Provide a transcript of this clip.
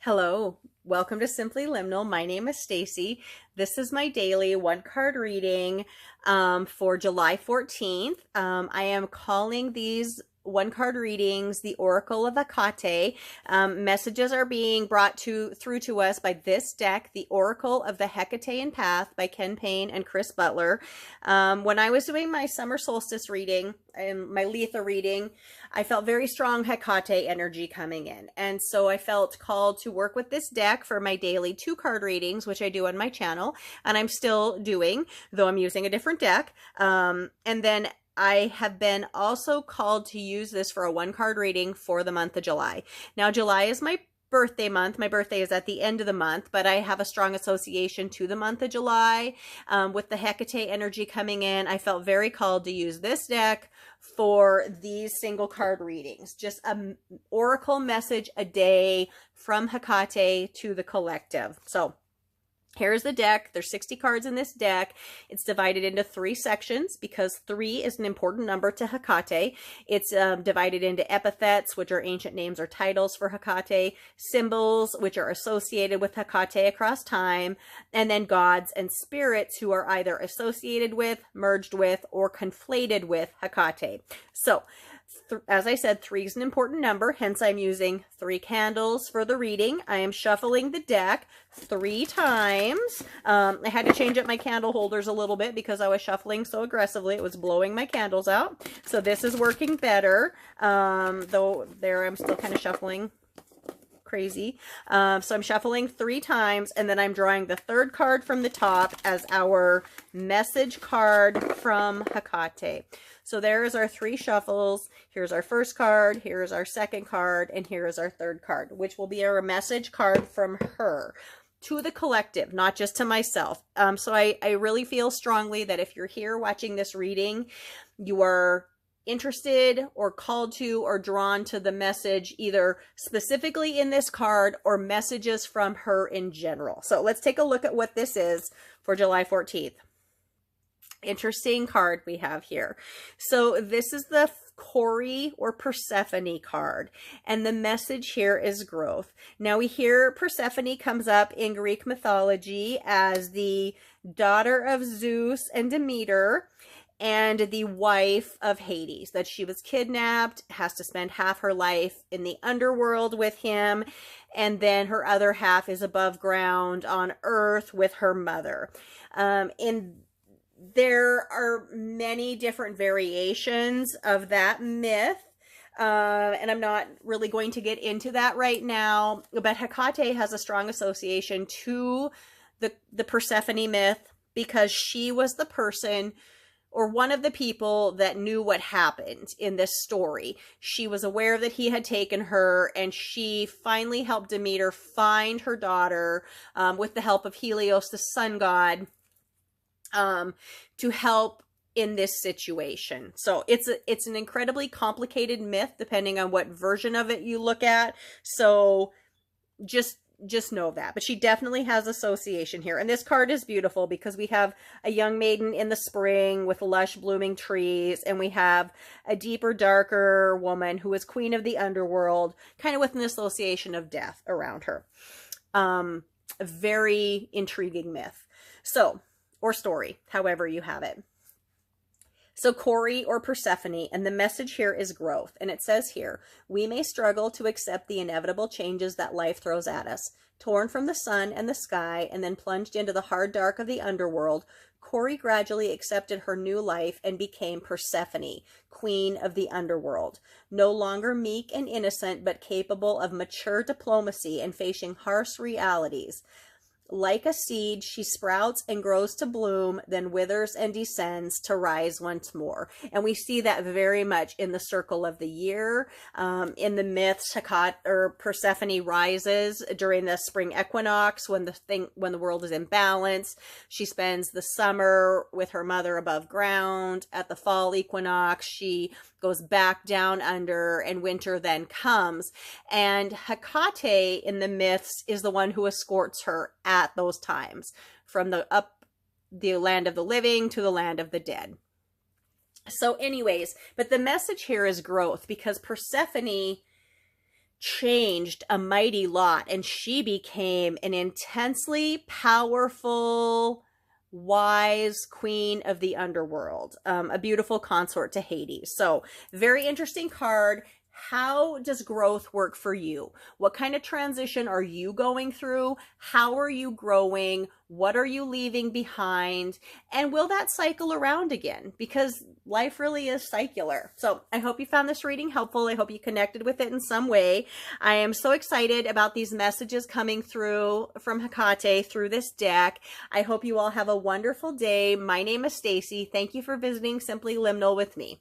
Hello, welcome to Simply Liminal. My name is Stacy. This is my daily one card reading for July 14th. I am calling these one card readings the Oracle of Hecate. Messages are being brought through to us by this deck, the Oracle of the Hecatean Path by Ken Payne and Chris Butler. When I was doing my summer solstice reading and my Letha reading, I felt very strong Hecate energy coming in. And so I felt called to work with this deck for my daily 2-card readings, which I do on my channel, and I'm still doing, though I'm using a different deck. And then I have been also called to use this for a 1-card reading for the month of July. Now, July is my birthday month. My birthday is at the end of the month, but I have a strong association to the month of July. With the Hecate energy coming in, I felt very called to use this deck for these single card readings. Just an oracle message a day from Hecate to the collective. So here's the deck. There's 60 cards in this deck. It's divided into 3 sections because 3 is an important number to Hecate. It's divided into epithets, which are ancient names or titles for Hecate, symbols, which are associated with Hecate across time, and then gods and spirits who are either associated with, merged with, or conflated with Hecate. So, as I said, 3 is an important number, hence I'm using 3 candles for the reading. I am shuffling the deck 3 times. I had to change up my candle holders a little bit because I was shuffling so aggressively. It was blowing my candles out. So this is working better, though there I'm still kind of shuffling crazy. So I'm shuffling 3 times, and then I'm drawing the 3rd card from the top as our message card from Hecate. So there's our 3 shuffles. Here's our 1st card, here's our 2nd card, and here is our 3rd card, which will be our message card from her to the collective, not just to myself. So I really feel strongly that if you're here watching this reading, you are interested or called to or drawn to the message either specifically in this card or messages from her in general. So let's take a look at what this is for July 14th. Interesting card we have here. So this is the Cori or Persephone card, and the message here is growth. Now we hear Persephone comes up in Greek mythology as the daughter of Zeus and Demeter, and the wife of Hades, that she was kidnapped, has to spend half her life in the underworld with him, and then her other half is above ground on earth with her mother. There are many different variations of that myth, and I'm not really going to get into that right now, but Hecate has a strong association to the Persephone myth because she was the person or one of the people that knew what happened in this story. She was aware that he had taken her, and she finally helped Demeter find her daughter with the help of Helios, the sun god, to help in this situation. So it's an incredibly complicated myth depending on what version of it you look at. So just know that. But she definitely has association here. And this card is beautiful because we have a young maiden in the spring with lush blooming trees, and we have a deeper, darker woman who is queen of the underworld, kind of with an association of death around her. A very intriguing myth. So, or story, however you have it. So Cori or Persephone, and the message here is growth. And it says here, we may struggle to accept the inevitable changes that life throws at us. Torn from the sun and the sky and then plunged into the hard dark of the underworld, Cori gradually accepted her new life and became Persephone, queen of the underworld. No longer meek and innocent, but capable of mature diplomacy and facing harsh realities. Like a seed, she sprouts and grows to bloom, then withers and descends to rise once more. And we see that very much in the circle of the year. In the myths, Hecate or Persephone rises during the spring equinox when the world is in balance. She spends the summer with her mother above ground. At the fall equinox, she goes back down under, and winter then comes. And Hecate in the myths is the one who escorts her at those times, from the land of the living to the land of the dead. So anyways, but the message here is growth, because Persephone changed a mighty lot, and she became an intensely powerful, wise queen of the underworld, a beautiful consort to Hades. So, very interesting card. How does growth work for you? What kind of transition are you going through? How are you growing? What are you leaving behind? And will that cycle around again? Because life really is circular. So I hope you found this reading helpful. I hope you connected with it in some way. I am so excited about these messages coming through from Hecate through this deck. I hope you all have a wonderful day. My name is Stacy. Thank you for visiting Simply Liminal with me.